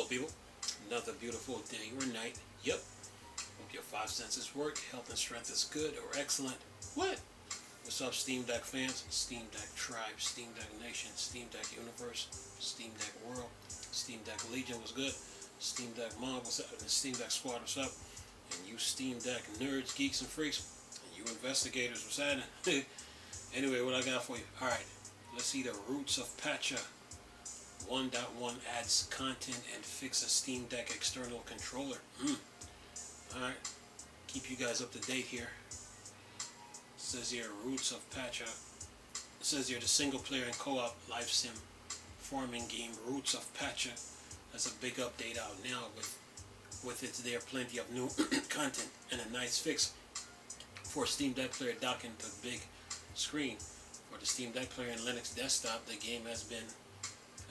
people. Another beautiful day or night. Yep. Hope your five senses work. Health and strength is good or excellent. What? What's up, Steam Deck fans? Steam Deck Tribe, Steam Deck Nation, Steam Deck Universe, Steam Deck World, Steam Deck Legion was good. Steam Deck Mob was up, and Steam Deck Squad was up. And you Steam Deck nerds, geeks, and freaks, and you investigators was happening. Anyway, what I got for you? Alright, let's see the roots of Patcha 1.1 adds content and fix a Steam Deck external controller. Alright, keep you guys up to date here. It says here, roots of Patcha. It says here, the single player and co-op live sim farming game Roots of Patcha has a big update out now with its there plenty of new content and a nice fix for Steam Deck player docking to the big screen. For the Steam Deck player and Linux desktop, the game has been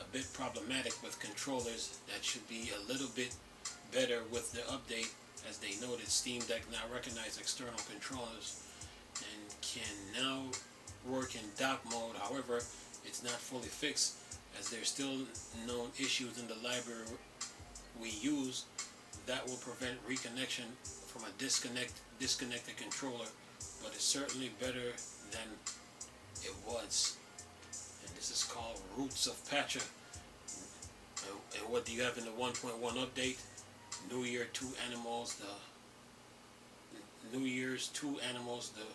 a bit problematic with controllers that should be a little bit better with the update, as they noted Steam Deck now recognizes external controllers and can now work in dock mode. However, it's not fully fixed, as there's still known issues in the library we use that will prevent reconnection from a disconnected controller, but it's certainly better than it was. And this is called Roots of Patcha. And what do you have in the 1.1 update? New Year 2 animals, the New Year's 2 animals, the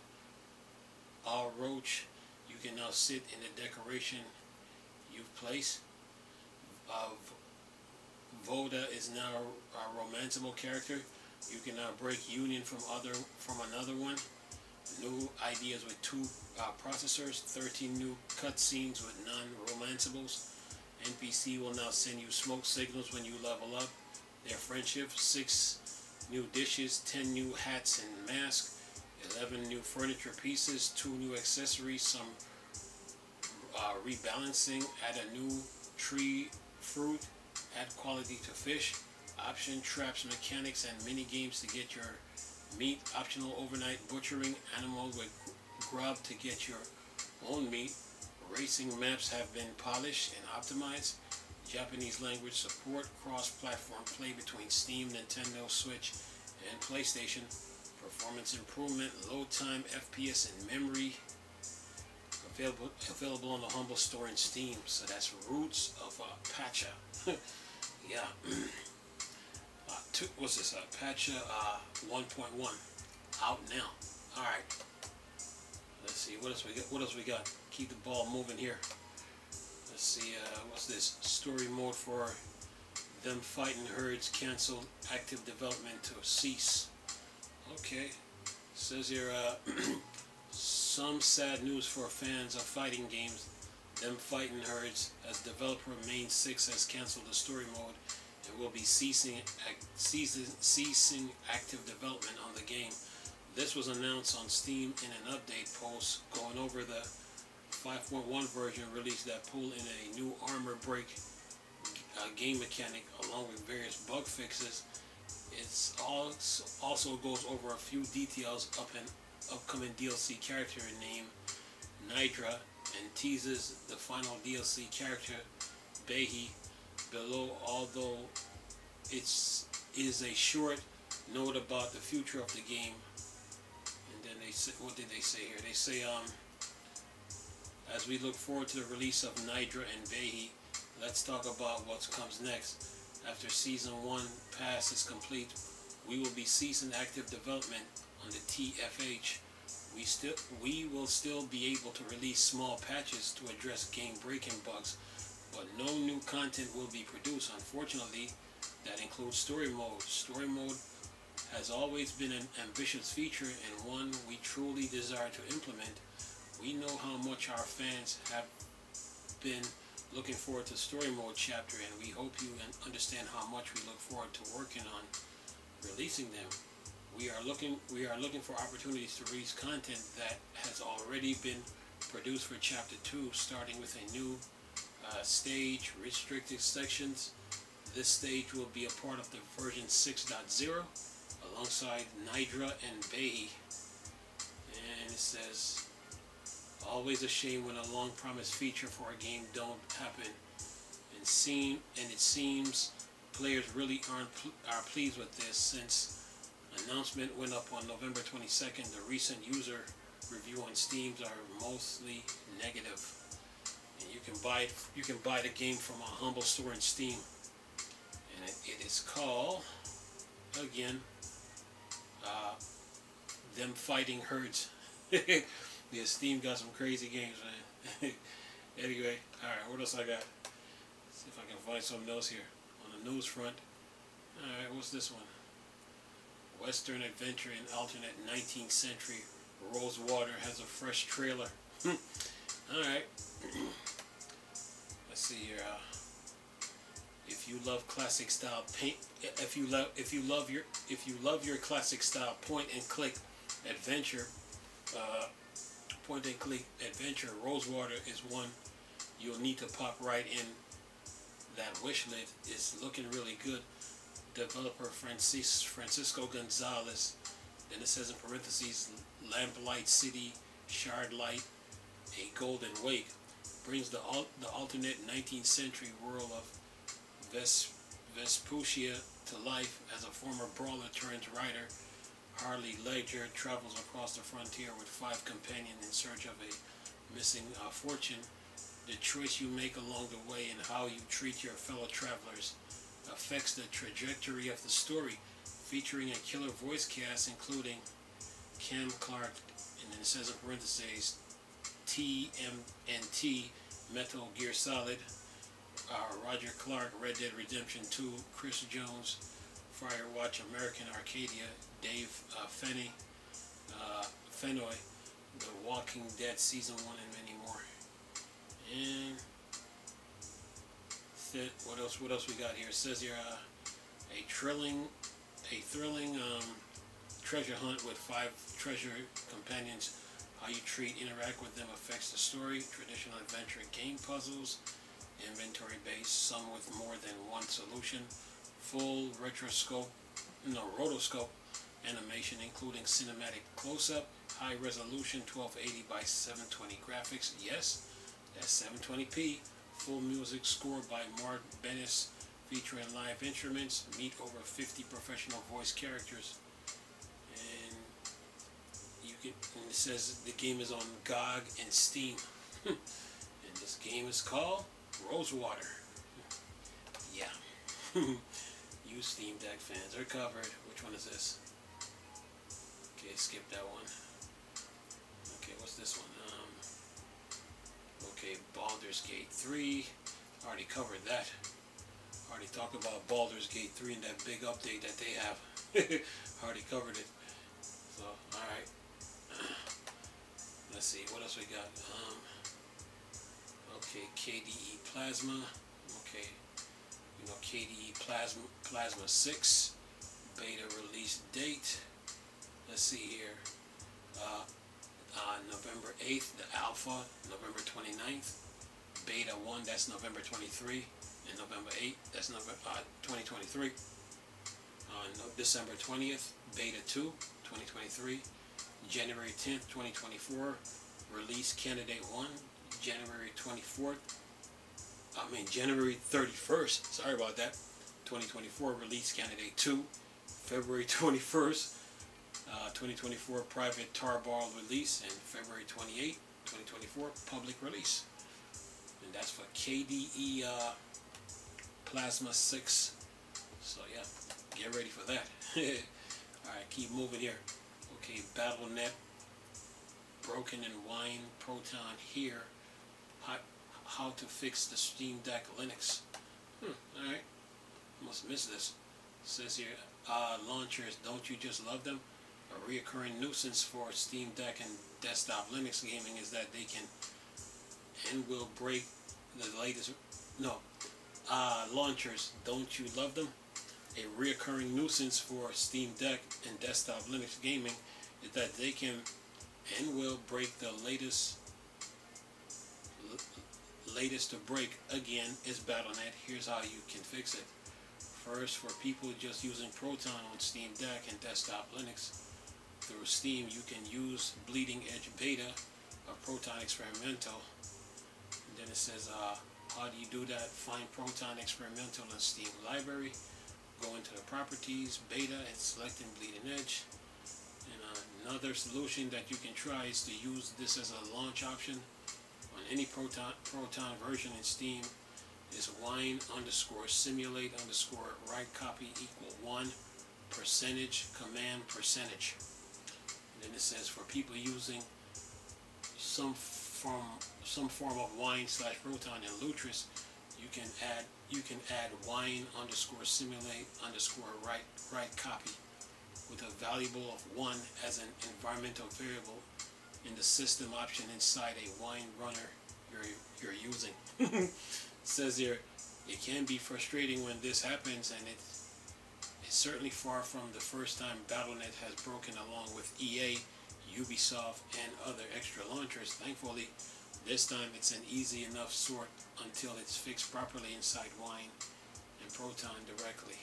All Roach. You can now sit in the decoration you've placed. Voda is now a romanceable character. You can now break union from another one. New ideas with 2 processors, 13 new cutscenes with non-romanceables. NPC will now send you smoke signals when you level up their friendship. 6 new dishes, 10 new hats and masks, 11 new furniture pieces, 2 new accessories, some rebalancing, add a new tree fruit, add quality to fish, option traps mechanics and mini games to get your meat, optional overnight butchering animal with grub to get your own meat. Racing maps have been polished and optimized. Japanese language support, cross-platform play between Steam, Nintendo Switch, and PlayStation. Performance improvement, load time, FPS, and memory. Available on the Humble Store in Steam. So that's Roots of Patcha. Yeah. What's this? Patcha 1.1 out now. All right. Let's see what else we got. What else we got? Keep the ball moving here. Let's see. What's this? Story mode for them fighting herds canceled. Active development to cease. Okay. Says here. Some sad news for fans of fighting games. Them fighting herds, as developer Main 6 has canceled the story mode and will be ceasing active development on the game. This was announced on Steam in an update post going over the 5.1 version release that pulled in a new armor break game mechanic along with various bug fixes. It also goes over a few details of an upcoming DLC character named Nidra and teases the final DLC character Behi below, although it is a short note about the future of the game. And then they say, what did they say here? They say, as we look forward to the release of Nidra and Behi, let's talk about what comes next. After Season 1 pass is complete, we will be ceasing active development on the TFH. We will still be able to release small patches to address game breaking bugs, but no new content will be produced. Unfortunately, that includes story mode. Story mode has always been an ambitious feature and one we truly desire to implement. We know how much our fans have been looking forward to story mode chapter, and we hope you understand how much we look forward to working on releasing them. We are looking for opportunities to release content that has already been produced for Chapter 2, starting with a new stage, restricted sections. This stage will be a part of the version 6.0 alongside Nidra and Behi. And it says, always a shame when a long promised feature for a game don't happen. And it seems players really are pleased with this since announcement went up on November 22nd. The recent user review on Steam are mostly negative, and you can buy the game from a humble store in Steam, and it is called again Them Fighting Herds. Yeah, Steam got some crazy games, man. Anyway, alright, what else I got? See if I can find something else here on the news front. Alright, what's this one? Western adventure in alternate 19th century Rosewater has a fresh trailer. Alright. Let's see here. If you love classic style paint, if you love your classic style point and click adventure, Rosewater is one you'll need to pop right in that wish list. Is looking really good. Developer Francisco Gonzalez, then it says in parentheses, Lamplight City, Shard Light, A Golden Wake, brings the alternate 19th century world of Vespuccia to life as a former brawler turned writer. Harley Ledger travels across the frontier with 5 companions in search of a missing fortune. The choice you make along the way and how you treat your fellow travelers affects the trajectory of the story, featuring a killer voice cast including Cam Clark, and then it says in parentheses, TMNT, Metal Gear Solid, Roger Clark, Red Dead Redemption 2, Chris Jones, Firewatch, American Arcadia, Dave Fennoy, The Walking Dead Season 1, and many more. And what else we got here? It says here a thrilling treasure hunt with 5 treasure companions. How you interact with them affects the story. Traditional adventure game puzzles, inventory based, some with more than one solution. Full rotoscope animation including cinematic close-up, high resolution 1280 by 720 graphics. Yes, that's 720p. Full music score by Mark Bennis, featuring live instruments. Meet over 50 professional voice characters. And it says the game is on GOG and Steam. And this game is called Rosewater. Yeah. You Steam Deck fans are covered. Which one is this? Okay, skip that one. Okay, what's this one? Okay, Baldur's Gate 3. Already covered that. Already talked about Baldur's Gate 3 and that big update that they have. Already covered it. So, alright. Let's see, what else we got? Okay, KDE Plasma. Okay, you know, KDE Plasma 6. Beta release date. Let's see here. November 8th, the alpha, November 29th, beta 1, that's November 23, and November 8th, that's November 2023. December 20th, beta 2, 2023, January 10th, 2024, release candidate 1, January 31st, sorry about that, 2024, release candidate 2, February 21st, 2024 private tarball release, and February 28, 2024 public release. And that's for KDE Plasma 6. So yeah, get ready for that. Alright, keep moving here. Okay, BattleNet, Broken and Wine, Proton here. How to fix the Steam Deck Linux. Alright, must miss this. It says here, launchers, don't you just love them? A reoccurring nuisance for Steam Deck and desktop Linux gaming is that they can and will break the latest. Launchers, don't you love them? A reoccurring nuisance for Steam Deck and desktop Linux gaming is that they can and will break the latest to break. Again, is BattleNet. Here's how you can fix it. First, for people just using Proton on Steam Deck and desktop Linux through Steam, you can use Bleeding Edge Beta of Proton Experimental. And then it says How do you do that? Find Proton Experimental in Steam Library. Go into the properties, beta, and select Bleeding Edge. And another solution that you can try is to use this as a launch option on any Proton version in Steam. Is wine_simulate_write copy equal 1 percentage command percentage. And then it says for people using some form of wine/proton and Lutris, you can add wine_simulate_write copy with a variable of 1 as an environmental variable in the system option inside a wine runner you're using. It says here, it can be frustrating when this happens, and it's certainly far from the first time Battle.net has broken along with EA, Ubisoft, and other extra launchers. Thankfully, this time it's an easy enough sort until it's fixed properly inside Wine and Proton directly.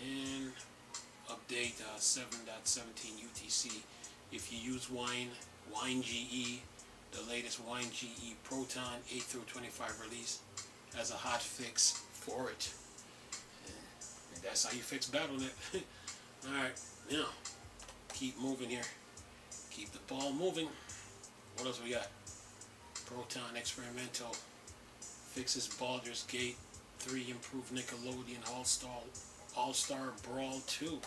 And update 7.17 UTC. If you use WineGE, the latest WineGE Proton 8 through 25 release has a hot fix for it. And that's how you fix Battle.net. Alright, now keep moving here. Keep the ball moving. What else we got? Proton Experimental fixes Baldur's Gate 3, improved Nickelodeon All-Star Brawl 2.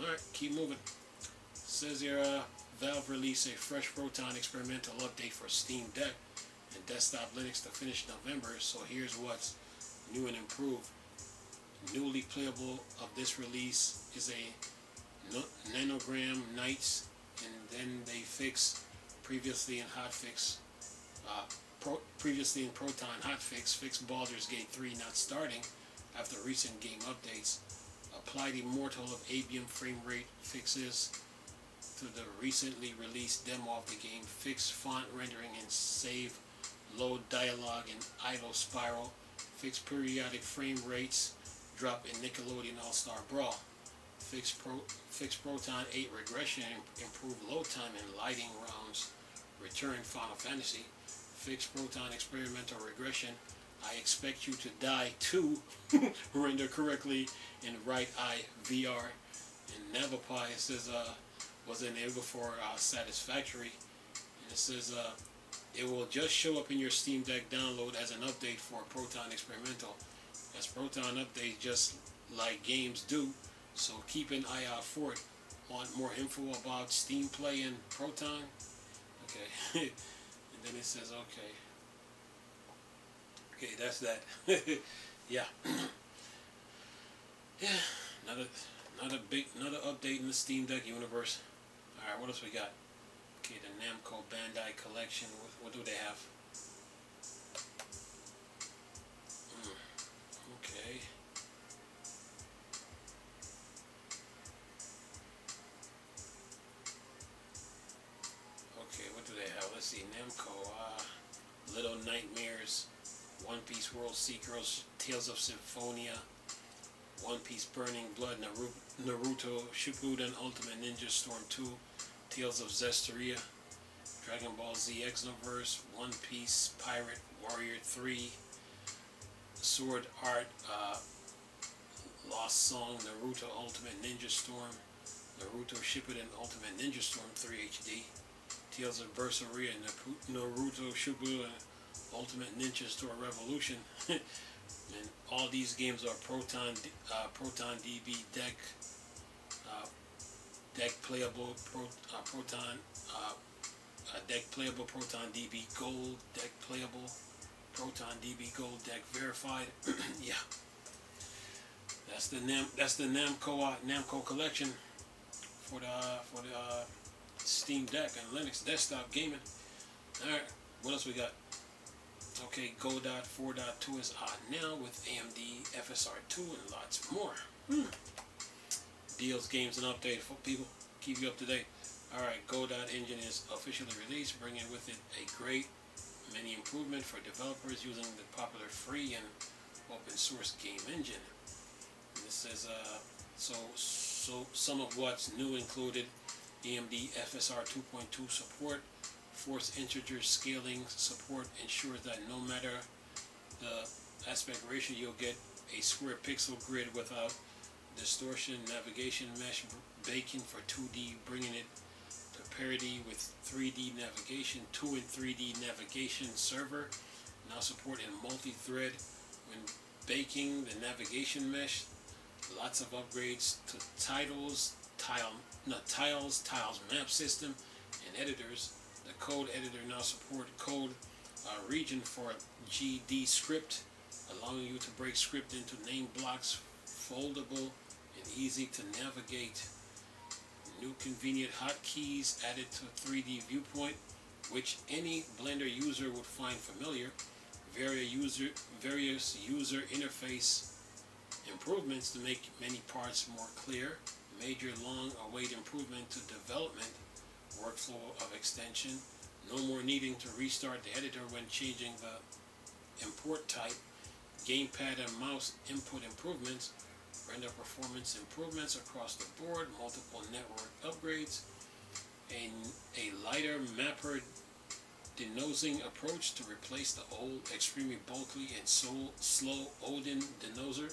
Alright, keep moving. Says here, Valve released a fresh Proton Experimental update for Steam Deck and Desktop Linux to finish November, so here's what's new and improved. Newly playable of this release is a Nanogram Knights, and then they fix previously in Proton hotfix, fix Baldur's Gate 3 not starting after recent game updates, applied Immortal of Abium frame rate fixes to the recently released demo of the game, fix font rendering and save load dialogue and idle spiral, fix periodic frame rates drop in Nickelodeon All-Star Brawl, fix Proton 8 regression, improve load time and lighting rounds, return Final Fantasy, fix Proton experimental regression, I expect you to die too, render correctly in right eye VR, and Navapi says was enabled for satisfactory, and it says it will just show up in your Steam Deck download as an update for Proton Experimental, as Proton updates just like games do, so keep an eye out for it. Want more info about Steam Play and Proton? Okay. And then it says okay, that's that. Yeah. Yeah, another update in the Steam Deck universe. Alright, what else we got? Okay, the Namco Bandai collection. What do they have? Okay. Okay, what do they have? Let's see. Namco, Little Nightmares, One Piece World Seekers, Tales of Symphonia, One Piece Burning Blood, Naruto Shippuden Ultimate Ninja Storm 2, Tales of Zestiria, Dragon Ball Z Xenoverse, One Piece Pirate Warrior 3, Sword Art, Lost Song, Naruto Ultimate Ninja Storm, Naruto Shippuden Ultimate Ninja Storm 3 HD, Tales of Berseria, Naruto Shippuden Ultimate Ninja Storm Revolution. And all these games are Proton DB deck playable Proton deck playable Proton DB Gold deck playable Proton DB Gold deck verified. Yeah, that's the Namco collection for the Steam Deck and Linux desktop gaming. All right, what else we got? Okay, Goddo 4.2 is out now with AMD FSR2 and lots more. Deals, games, and updates for people. Keep you up to date. Alright, Goddo engine is officially released, bringing with it a great many improvement for developers using the popular free and open source game engine. And this says, so some of what's new included AMD FSR 2.2 support, force integer scaling support ensures that no matter the aspect ratio, you'll get a square pixel grid without distortion, navigation mesh baking for 2D, bringing it to parity with 3D navigation. 2 and 3D navigation server now supporting multi-thread when baking the navigation mesh. Lots of upgrades to tiles map system and editors. The code editor now support code region for GD script, allowing you to break script into name blocks, foldable and easy to navigate. New convenient hotkeys added to 3D viewpoint, which any Blender user would find familiar. Various user interface improvements to make many parts more clear. Major long-awaited improvement to development workflow of extension. No more needing to restart the editor when changing the import type. Gamepad and mouse input improvements. Render performance improvements across the board. Multiple network upgrades. A lighter mapper denosing approach to replace the old, extremely bulky and slow Odin denoser.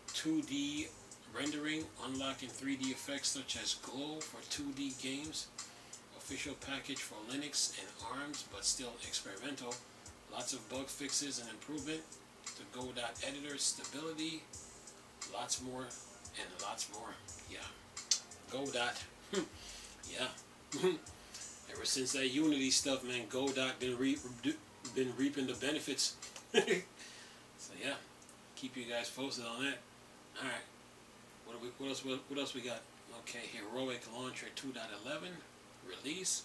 2D rendering, unlocking 3D effects such as glow for 2D games. Official package for Linux and ARMS, but still experimental. Lots of bug fixes and improvement to Goddo editor stability. Lots more and lots more. Yeah, Goddo. Yeah. Ever since that Unity stuff, man, Goddo been reaping the benefits. So yeah, keep you guys posted on that. All right, what else we got? Okay, Heroic Launcher 2.11 release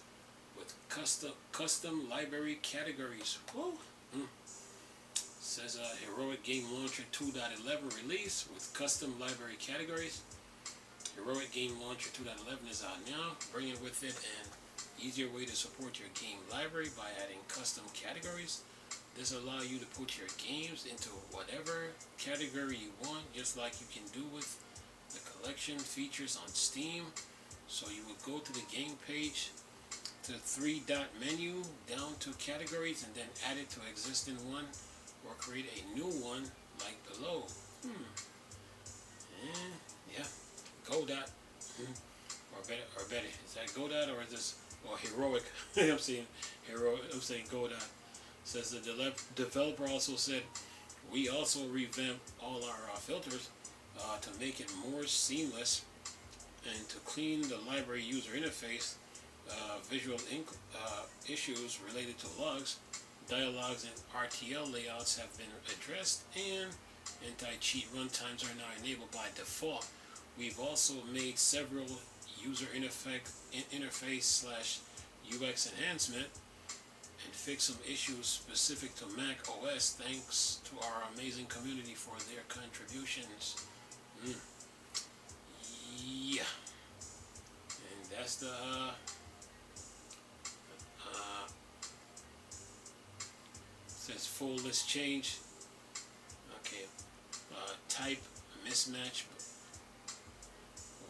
with custom library categories. Whoa. Says Heroic Game Launcher 2.11 release with custom library categories. Heroic Game Launcher 2.11 is out now, bringing with it an easier way to support your game library by adding custom categories. This allows you to put your games into whatever category you want, just like you can do with the collection features on Steam. So you would go to the game page, to the 3-dot menu, down to categories, and then add it to existing one, or create a new one like below. And yeah, Goddo. Or better, is that Goddo or is this, or Heroic? I'm saying Heroic. I'm saying Goddo. Says the developer also said, we also revamped all our filters to make it more seamless and to clean the library user interface. Visual issues related to logs, dialogues, and RTL layouts have been addressed, and anti-cheat runtimes are now enabled by default. We've also made several user interface/UX enhancement and fix some issues specific to Mac OS. Thanks to our amazing community for their contributions. Yeah, and that's the says full list change. Okay, type mismatch.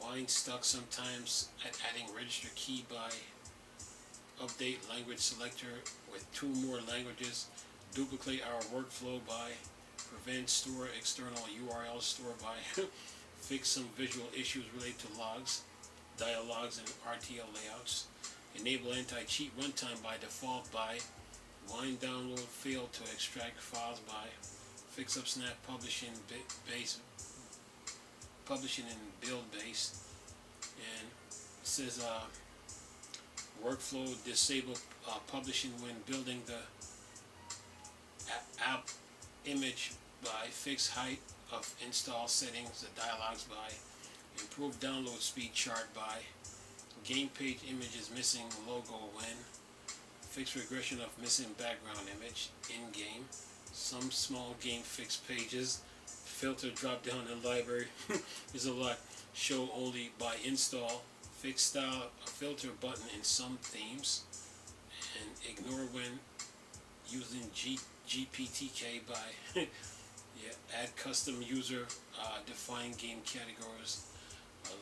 Wine stuck sometimes at adding register key by update language selector with 2 more languages. Duplicate our workflow by prevent store external URL store by fix some visual issues related to logs, dialogues, and RTL layouts. Enable anti-cheat runtime by default by wine download failed to extract files by fix up snap publishing and build base. And it says workflow disable publishing when building the app image by fix height of install settings, the dialogues by improve download speed chart by game page images missing logo when fix regression of missing background image in game, some small game fix pages, filter drop down in library. There's a lot. Show only by install, fix style filter button in some themes, and ignore when using GPTK by add custom user defined game categories,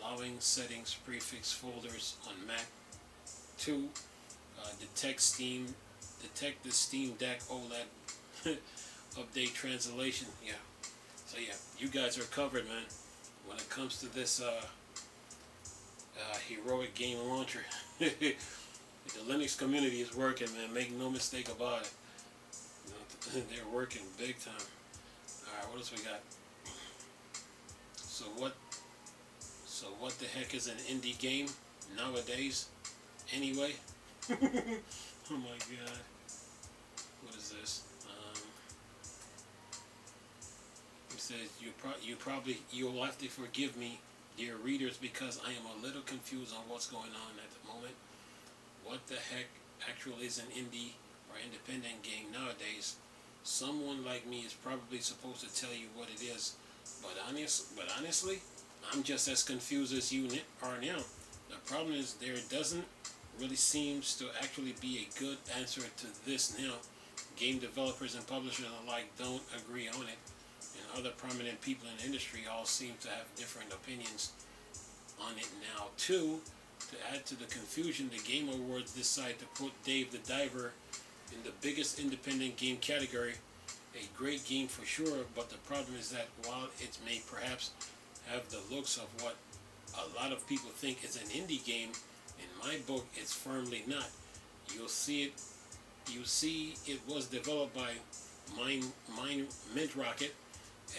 allowing settings prefix folders on Mac 2, detect the Steam Deck OLED update translation. Yeah. So yeah, you guys are covered, man. When it comes to this heroic game launcher, the Linux community is working, man. Make no mistake about it. You know, they're working big time. All right, what else we got? So what? So what the heck is an indie game nowadays? Anyway. Oh my God. What is this? It says you'll have to forgive me, dear readers, because I am a little confused on what's going on at the moment. What the heck actually is an indie or independent game nowadays? Someone like me is probably supposed to tell you what it is, but honestly, I'm just as confused as you are now. The problem is there doesn't really seems to actually be a good answer to this now. Game developers and publishers alike don't agree on it, and other prominent people in the industry all seem to have different opinions on it now too. To add to the confusion, the Game Awards decided to put Dave the Diver in the biggest independent game category. A great game for sure, but the problem is that while it may perhaps have the looks of what a lot of people think is an indie game, in my book it's firmly not. You see it was developed by Mint Rocket,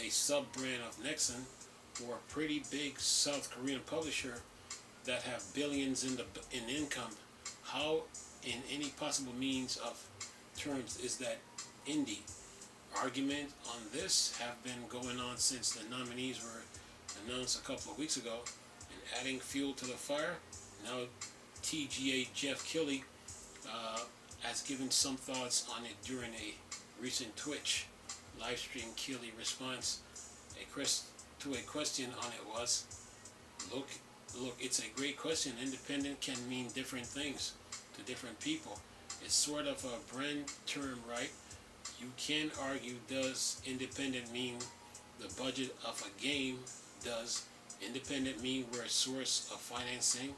a sub-brand of Nexon, who are a pretty big South Korean publisher that have billions in income. How, in any possible means of terms, is that indie? Argument on this have been going on since the nominees were announced a couple of weeks ago, and adding fuel to the fire, now TGA Jeff Keighley has given some thoughts on it during a recent Twitch live stream. Keighley response to a question on it was, look, it's a great question. Independent can mean different things to different people. It's sort of a brand term, right? You can argue, does independent mean the budget of a game? Does independent mean we're a source of financing?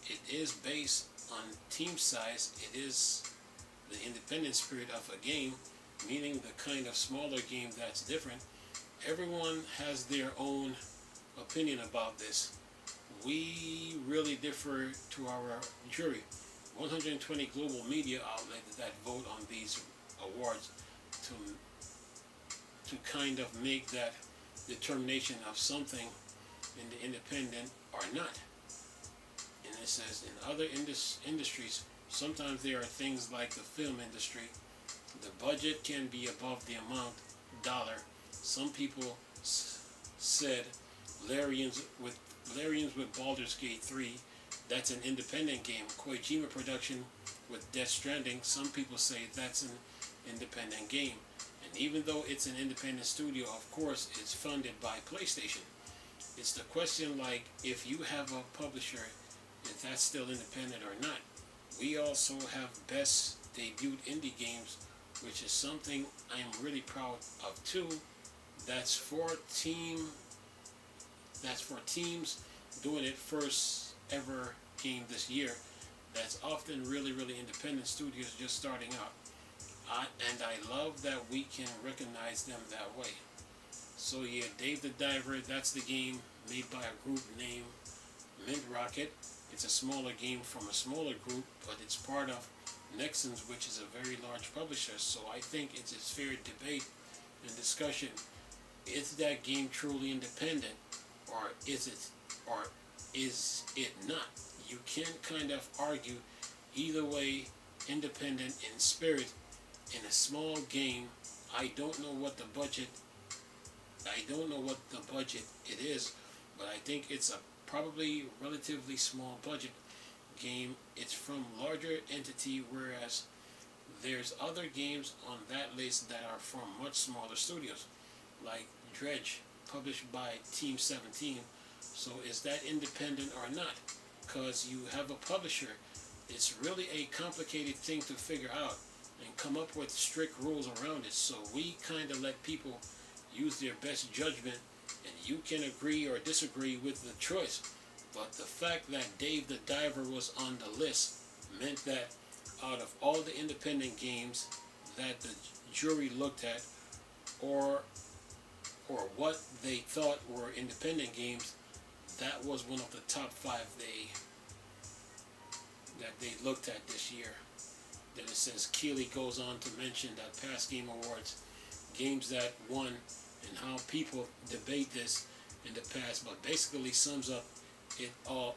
It is based on team size. It is the independent spirit of a game, meaning the kind of smaller game that's different. Everyone has their own opinion about this. We really differ to our jury. 120 global media outlets that vote on these awards to kind of make that determination of something in the independent or not. And it says in other industries, sometimes there are things like the film industry. The budget can be above the amount dollar. Some people said Larians with Baldur's Gate 3, that's an independent game. Kojima production with Death Stranding, some people say that's an independent game. And even though it's an independent studio, of course, it's funded by PlayStation. It's the question, like, if you have a publisher, if that's still independent or not. We also have best debut indie games, which is something I am really proud of too. That's for teams doing it first ever game this year. That's often really independent studios just starting out. And I love that we can recognize them that way. So yeah, Dave the Diver, that's the game made by a group named Mint Rocket. It's a smaller game from a smaller group, but it's part of Nexon's, which is a very large publisher. So I think it's a fair debate and discussion. Is that game truly independent, or is it not? You can kind of argue either way. Independent in spirit, in a small game. I don't know what the budget it is, but I think it's a probably relatively small budget game. It's from larger entity, whereas there's other games on that list that are from much smaller studios, like Dredge, published by Team 17. So is that independent or not? Because you have a publisher. It's really a complicated thing to figure out and come up with strict rules around it. So we kind of let people use their best judgment, and you can agree or disagree with the choice. But the fact that Dave the Diver was on the list meant that out of all the independent games that the jury looked at, or what they thought were independent games, that was one of the top 5 that they looked at this year. Then it says Keeley goes on to mention that past Game Awards, games that won, and how people debate this in the past, but basically sums it all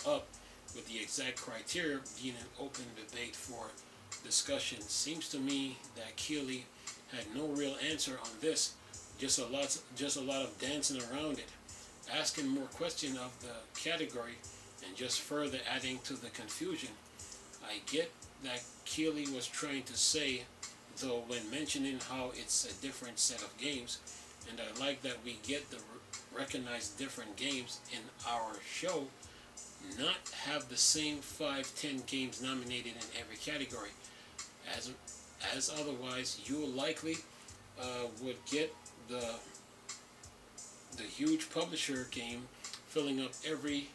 up with the exact criteria being an open debate for discussion. Seems to me that Keeley had no real answer on this, just a lot of dancing around it, asking more questions of the category, and just further adding to the confusion. I get that Keeley was trying to say, though, when mentioning how it's a different set of games, and I like that we get the recognized different games in our show, not have the same 5-10 games nominated in every category, as otherwise you likely would get the huge publisher game filling up every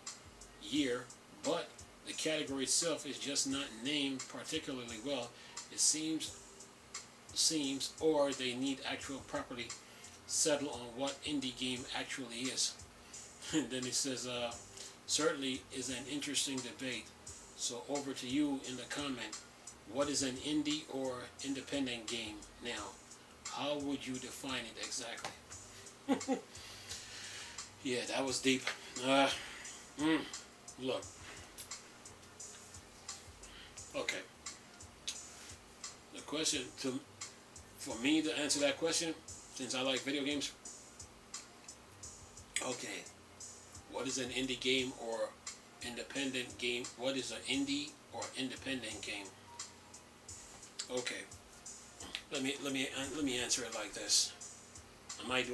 year, but the category itself is just not named particularly well. It seems, or they need actual properly settle on what indie game actually is. And then it says, certainly is an interesting debate. So over to you in the comment. What is an indie or independent game now? How would you define it exactly? Yeah, that was deep. Look. Okay. The question for me to answer that question, since I like video games. Okay. What is an indie game or independent game? What is an indie or independent game? Okay. Let me answer it like this. I might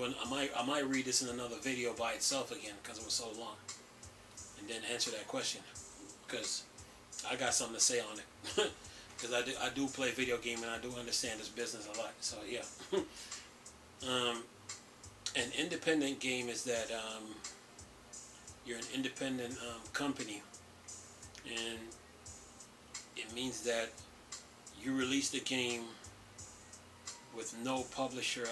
read this in another video by itself again because it was so long, and then answer that question because I got something to say on it. Because I do play video game and I do understand this business a lot. So yeah. An independent game is that you're an independent company, and it means that you release the game with no publisher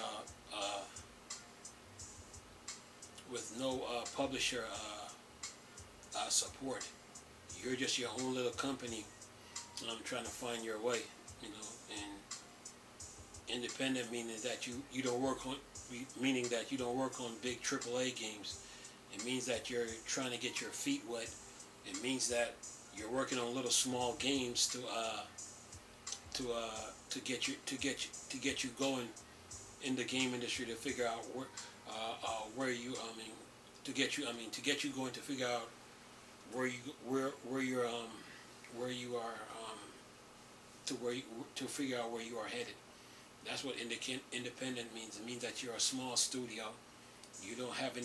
support. You're just your own little company, trying to find your way, and independent meaning that you don't work on big AAA games. It means that you're trying to get your feet wet. It means that you're working on little small games to get you going in the game industry, to figure out where you to get you going, to figure out where you are headed. That's what independent means. It means that you're a small studio. You don't have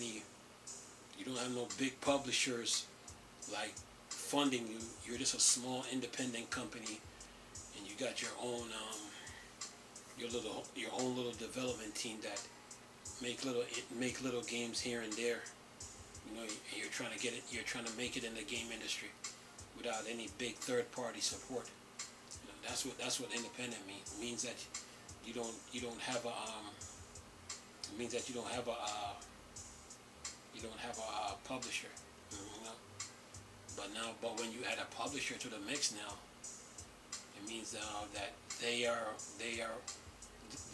no big publishers like funding you. You're just a small independent company, and you got your own little development team that make little games here and there. You're trying to get it. You're trying to make it in the game industry without any big third-party support. That's what independent means. It means that you don't have a publisher. But when you add a publisher to the mix now, it means that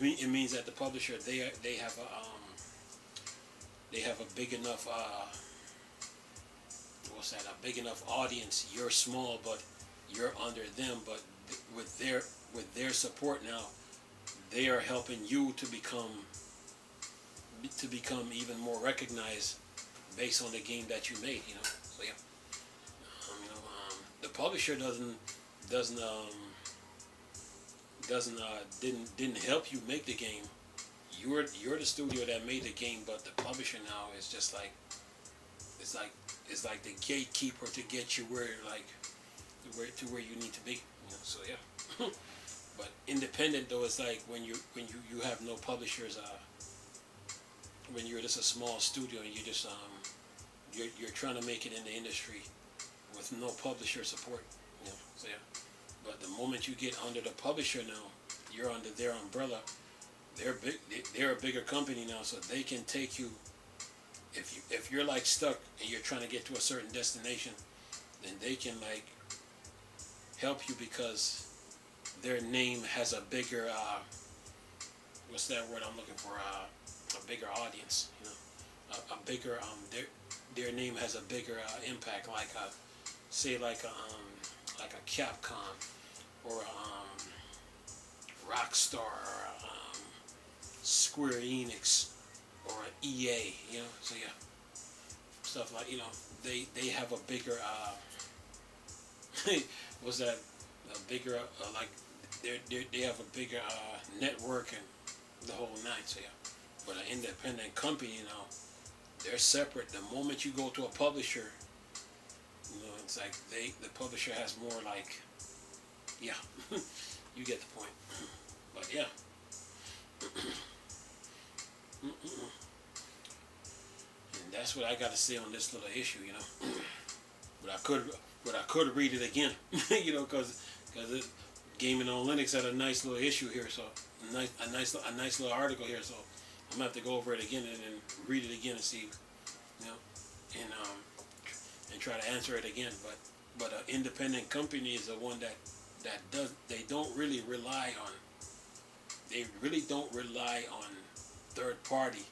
it means that the publisher they have a big enough a big enough audience. You're small, but you're under them. But with their support now, they are helping you to become even more recognized based on the game that you made. So yeah, the publisher didn't help you make the game. You're the studio that made the game, but the publisher now is just like it's like the gatekeeper to get you where you need to be. So yeah. But independent though, it's like when you have no publishers. When you're just a small studio and you just you're trying to make it in the industry with no publisher support. So yeah. But the moment you get under the publisher now, you're under their umbrella. They're big. They're a bigger company now, so they can take you. If you're like stuck and you're trying to get to a certain destination, then they can like help you because their name has a bigger what's that word I'm looking for? A bigger audience. You know, a bigger their name has a bigger impact. Like say like a Capcom or a Rockstar or Square Enix or an EA, you know, so yeah, stuff like, you know, they have a bigger what's that? A bigger like they have a bigger network and the whole nine. So yeah, but an independent company, you know, they're separate. The moment you go to a publisher, you know, it's like the publisher has more like, yeah, you get the point. But yeah. And that's what I got to say on this little issue, you know. But I could read it again, you know, because Gaming on Linux had a nice little issue here, so a nice little article here, so I'm gonna have to go over it again and then read it again and see, you know, and try to answer it again. But an independent company is the one that they don't really rely on. They really don't rely on third party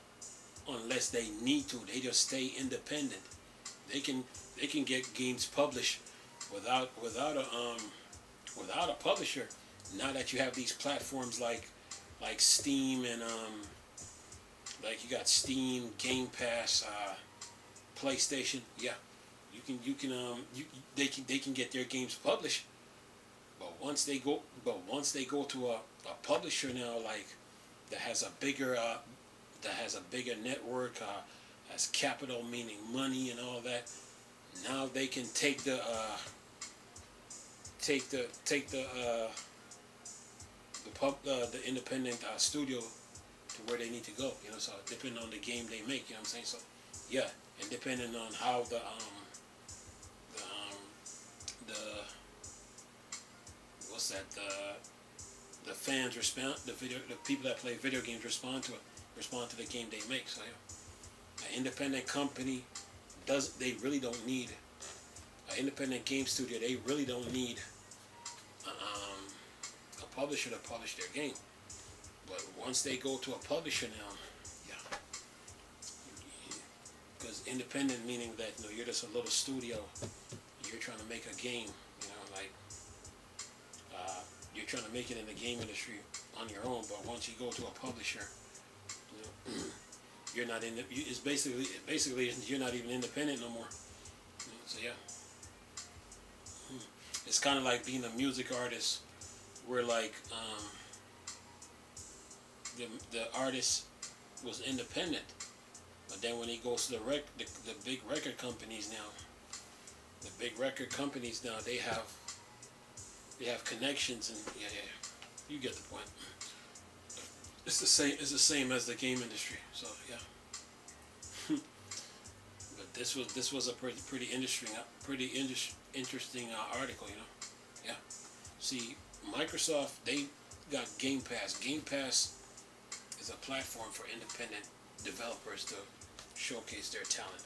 unless they need to. They just stay independent. They can get games published without a publisher. Now that you have these platforms like Steam and like you got Steam, Game Pass, PlayStation. Yeah, they can get their games published. But once they go to a publisher now, like that has a bigger network, has capital, meaning money and all that. Now they can take the independent studio to where they need to go. You know, so depending on the game they make. You know what I'm saying? So yeah, and depending on how the what's that, the fans respond, the people that play video games respond to the game they make. So yeah, an independent company they really don't need an independent game studio. They really don't need a publisher to publish their game. But once they go to a publisher now, yeah, because independent meaning that, you know, you're just a little studio. You're trying to make a game. You know, like you're trying to make it in the game industry on your own. But once you go to a publisher, you know, you're not in. It's basically you're not even independent no more. You know, so yeah, it's kind of like being a music artist, where like the artist was independent, but then when he goes to the big record companies now, they have connections, and yeah, you get the point. It's the same as the game industry. So yeah. But this was a pretty interesting article, you know. Yeah. See, Microsoft, they got Game Pass. Game Pass is a platform for independent developers to showcase their talent.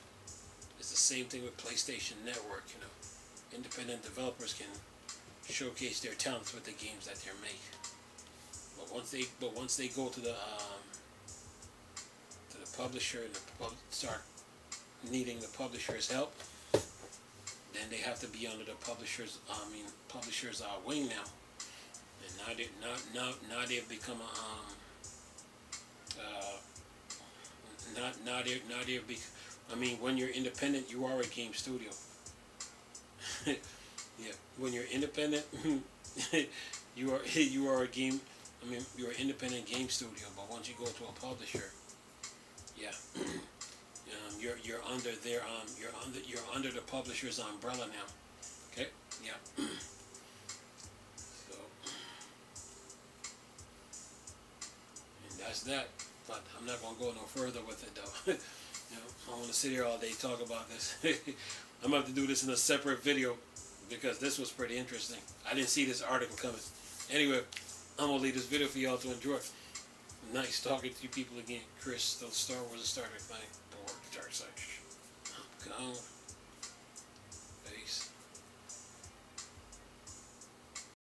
It's the same thing with PlayStation Network, you know. Independent developers can showcase their talents with the games that they make. But once they go to the publisher and start needing the publisher's help, then they have to be under the publisher's wing now. And now they've become when you're independent, you are a game studio. Yeah, when you're independent, you are a game. You're an independent game studio. But once you go to a publisher, yeah, you're under their you're under the publisher's umbrella now. Okay, yeah. So, and that's that. But I'm not gonna go no further with it though. You know, I want to sit here all day talk about this. I'm gonna have to do this in a separate video because this was pretty interesting. I didn't see this article coming. Anyway, I'm gonna leave this video for y'all to enjoy. Nice talking to you people again. Chris, the Star Wars starter thing. Or the dark side. Gone.